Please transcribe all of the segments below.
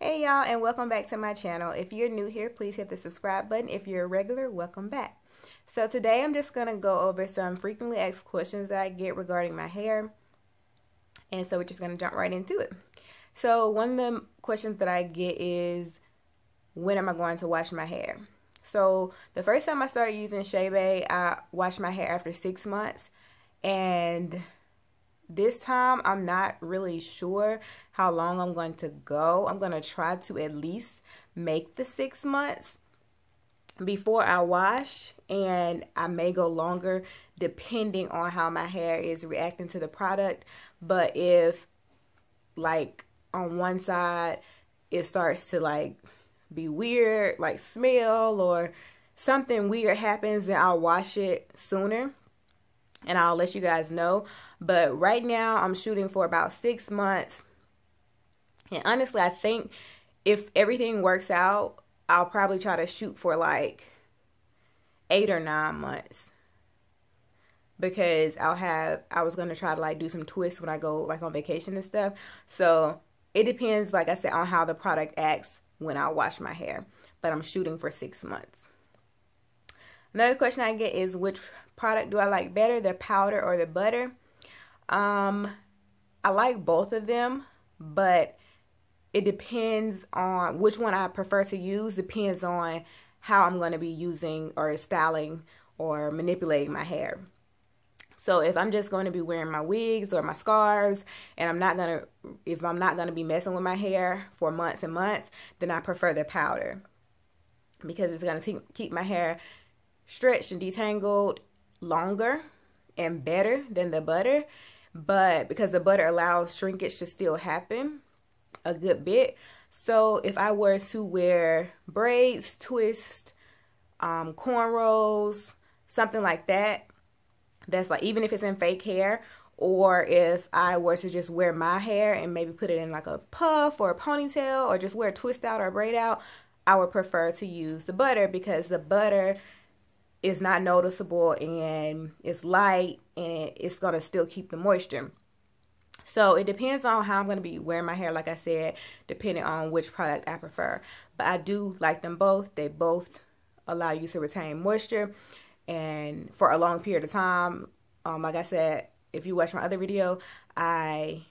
Hey y'all, and welcome back to my channel. If you're new here, please hit the subscribe button. If you're a regular, welcome back. So today I'm just going to go over some frequently asked questions that I get regarding my hair. And so we're just going to jump right into it. So one of the questions that I get is, when am I going to wash my hair? So the first time I started using Chebe, I washed my hair after 6 months. And this time, I'm not really sure how long I'm going to go. I'm going to try to at least make the 6 months before I wash, and I may go longer depending on how my hair is reacting to the product. But if, like, on one side it starts to, like, be weird, like smell, or something weird happens, then I'll wash it sooner. And I'll let you guys know. But right now, I'm shooting for about 6 months. And honestly, I think if everything works out, I'll probably try to shoot for like 8 or 9 months. Because I was going to try to like do some twists when I go like on vacation and stuff. So it depends, like I said, on how the product acts when I wash my hair. But I'm shooting for 6 months. Another question I get is, which product do I like better, the powder or the butter? I like both of them, but it depends on which one I prefer to use. Depends on how I'm going to be using or styling or manipulating my hair. So if I'm just going to be wearing my wigs or my scarves, and if I'm not going to be messing with my hair for months and months, then I prefer the powder, because it's going to keep my hair stretched and detangled longer and better than the butter. But because the butter allows shrinkage to still happen a good bit. So if I were to wear braids, twists, cornrows, something like that, that's like, even if it's in fake hair, or if I were to just wear my hair and maybe put it in like a puff or a ponytail, or just wear a twist out or a braid out, I would prefer to use the butter, because the butter is not noticeable and it's light, and it's going to still keep the moisture. So it depends on how I'm going to be wearing my hair, like I said, depending on which product I prefer. But I do like them both. They both allow you to retain moisture and for a long period of time. Like I said, if you watch my other video, I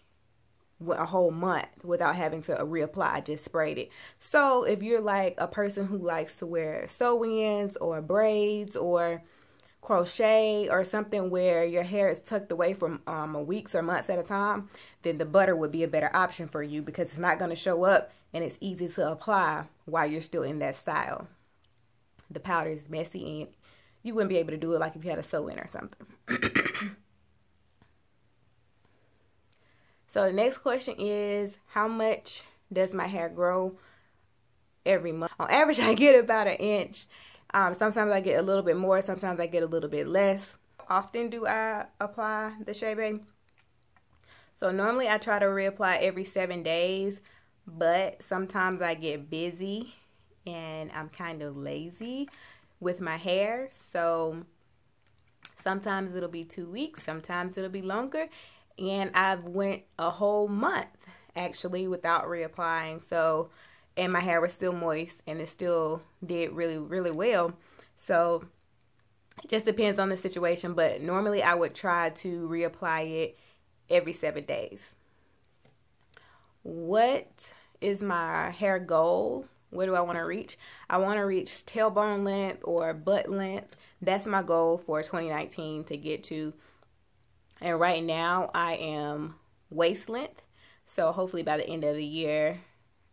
went a whole month without having to reapply. I just sprayed it. So if you're like a person who likes to wear sew-ins or braids or crochet or something where your hair is tucked away for weeks or months at a time, then the butter would be a better option for you, because it's not going to show up and it's easy to apply while you're still in that style. The powder is messy and you wouldn't be able to do it like if you had a sew-in or something. So the next question is, how much does my hair grow every month? On average, I get about 1 inch. Sometimes I get a little bit more. Sometimes I get a little bit less. Often do I apply the Chebe? So normally I try to reapply every 7 days. But sometimes I get busy and I'm kind of lazy with my hair. So sometimes it'll be 2 weeks. Sometimes it'll be longer. And I've went a whole month actually without reapplying. So, and my hair was still moist and it still did really, really well. So it just depends on the situation. But normally I would try to reapply it every 7 days. What is my hair goal? Where do I want to reach? I want to reach tailbone length or butt length. That's my goal for 2019 to get to. And right now I am waist length. So hopefully by the end of the year,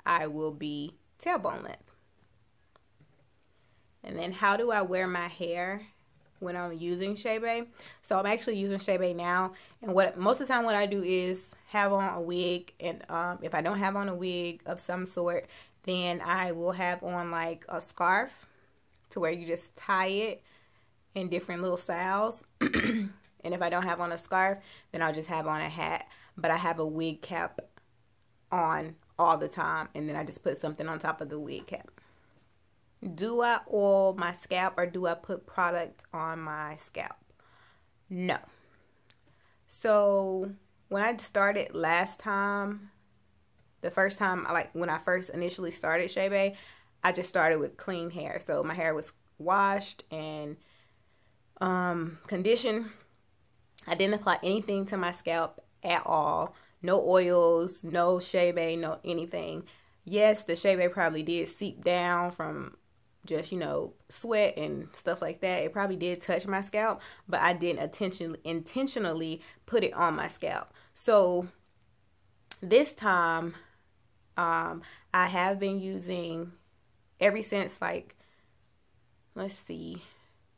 I will be tailbone length. And then how do I wear my hair when I'm using Chebe? So I'm actually using Chebe now. And most of the time what I do is have on a wig. And if I don't have on a wig of some sort, then I will have on like a scarf, to where you just tie it in different little styles. And if I don't have on a scarf, then I'll just have on a hat. But I have a wig cap on all the time, and then I just put something on top of the wig cap. Do I oil my scalp, or do I put product on my scalp? No. So when I started last time, the first time, like when I first initially started Chebe, I just started with clean hair. So my hair was washed and conditioned. I didn't apply anything to my scalp at all. No oils, no Chebe, no anything. Yes, the Chebe probably did seep down from just, you know, sweat and stuff like that. It probably did touch my scalp, but I didn't intentionally put it on my scalp. So this time, I have been using ever since, like, let's see,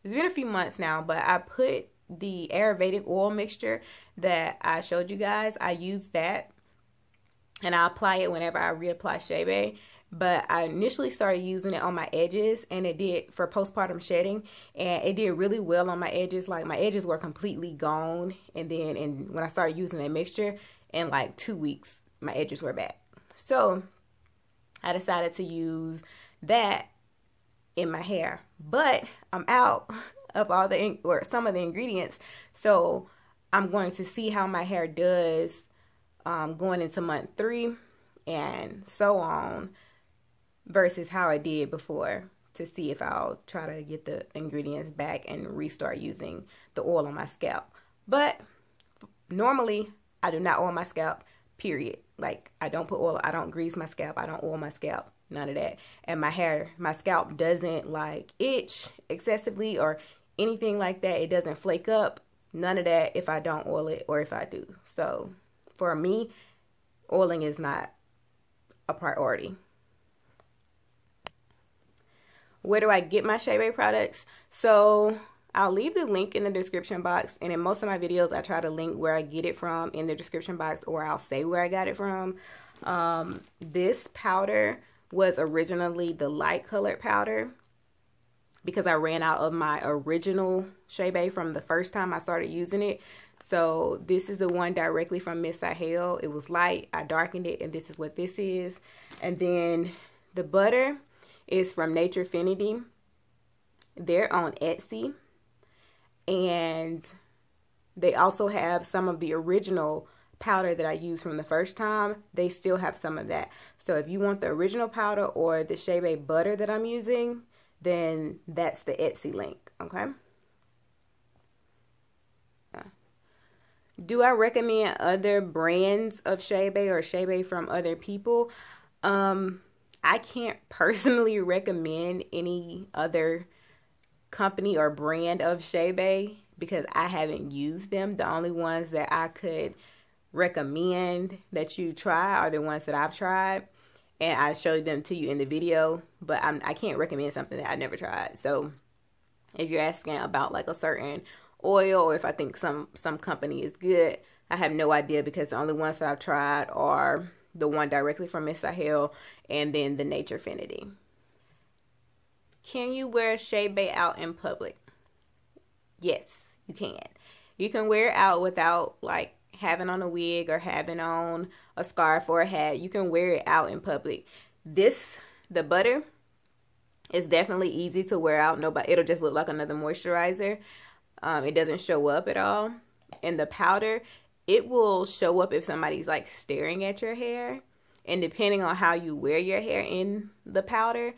it's been a few months now, but I put the Ayurvedic oil mixture that I showed you guys. I use that and I apply it whenever I reapply Chebe. But I initially started using it on my edges, and it did for postpartum shedding, and it did really well on my edges. Like my edges were completely gone, and then when I started using that mixture, in like 2 weeks, my edges were back. So I decided to use that in my hair, but I'm out of all or some of the ingredients, so I'm going to see how my hair does going into month 3 and so on, versus how I did before, to see if I'll try to get the ingredients back and restart using the oil on my scalp. But normally I do not oil my scalp, period. Like I don't put oil, I don't grease my scalp, I don't oil my scalp, none of that. And my scalp doesn't like itch excessively or anything like that. It doesn't flake up, none of that if I don't oil it or if I do. So for me, oiling is not a priority. Where do I get my Chebe products? So I'll leave the link in the description box, and in most of my videos I try to link where I get it from in the description box, or I'll say where I got it from. This powder was originally the light colored powder because I ran out of my original Chebe from the first time I started using it. So this is the one directly from Miss Sahel. It was light, I darkened it, and this is what this is. And then the butter is from Naturefinity. They're on Etsy, and they also have some of the original powder that I used from the first time. They still have some of that. So if you want the original powder or the Chebe butter that I'm using, then that's the Etsy link, okay? Do I recommend other brands of Chebe or Chebe from other people? I can't personally recommend any other company or brand of Chebe because I haven't used them. The only ones that I could recommend that you try are the ones that I've tried, and I showed them to you in the video, but I can't recommend something that I never tried. So if you're asking about like a certain oil or if I think some company is good, I have no idea, because the only ones that I've tried are the one directly from Miss Sahel and then the Naturefinity. Can you wear Chebe out in public? Yes, you can. You can wear it out without like having on a wig or having on a scarf or a hat. You can wear it out in public. The butter is definitely easy to wear out. It'll just look like another moisturizer. It doesn't show up at all. And the powder, it will show up if somebody's like staring at your hair. And depending on how you wear your hair in the powder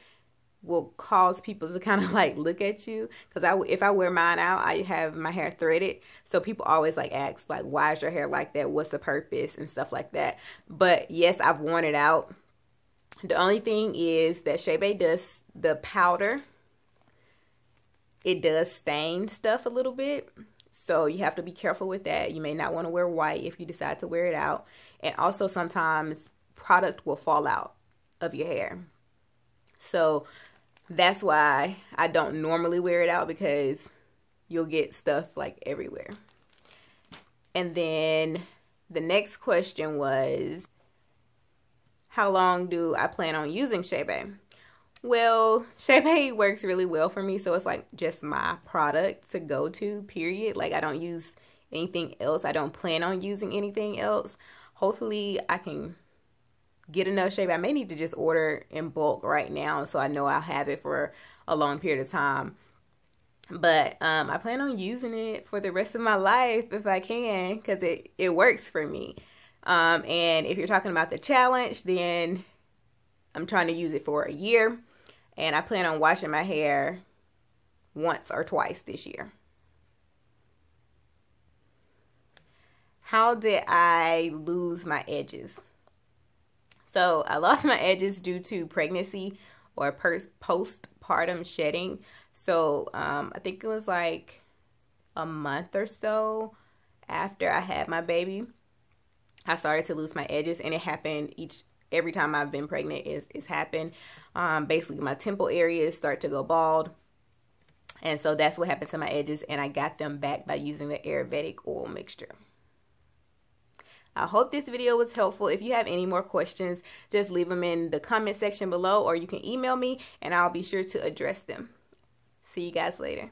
will cause people to kind of like look at you. Because if I wear mine out, I have my hair threaded. So people always like ask like, why is your hair like that? What's the purpose? And stuff like that. But yes, I've worn it out. The only thing is that Chebe does, the powder, it does stain stuff a little bit. So you have to be careful with that. You may not want to wear white if you decide to wear it out. And also sometimes product will fall out of your hair. So that's why I don't normally wear it out, because you'll get stuff like everywhere. And then the next question was, how long do I plan on using Chebe? Well, Chebe works really well for me, so it's like just my product to go to, period. Like I don't use anything else. I don't plan on using anything else. Hopefully I can get enough Chebe. I may need to just order in bulk right now so I know I'll have it for a long period of time. But I plan on using it for the rest of my life if I can, because it works for me. And if you're talking about the challenge, then I'm trying to use it for a year. And I plan on washing my hair once or twice this year. How did I lose my edges? So I lost my edges due to pregnancy or postpartum shedding. So I think it was like a month or so after I had my baby, I started to lose my edges, and it happened every time I've been pregnant. It's happened. Basically, my temple areas start to go bald, and so that's what happened to my edges, and I got them back by using the Ayurvedic oil mixture. I hope this video was helpful. If you have any more questions, just leave them in the comment section below, or you can email me and I'll be sure to address them. See you guys later.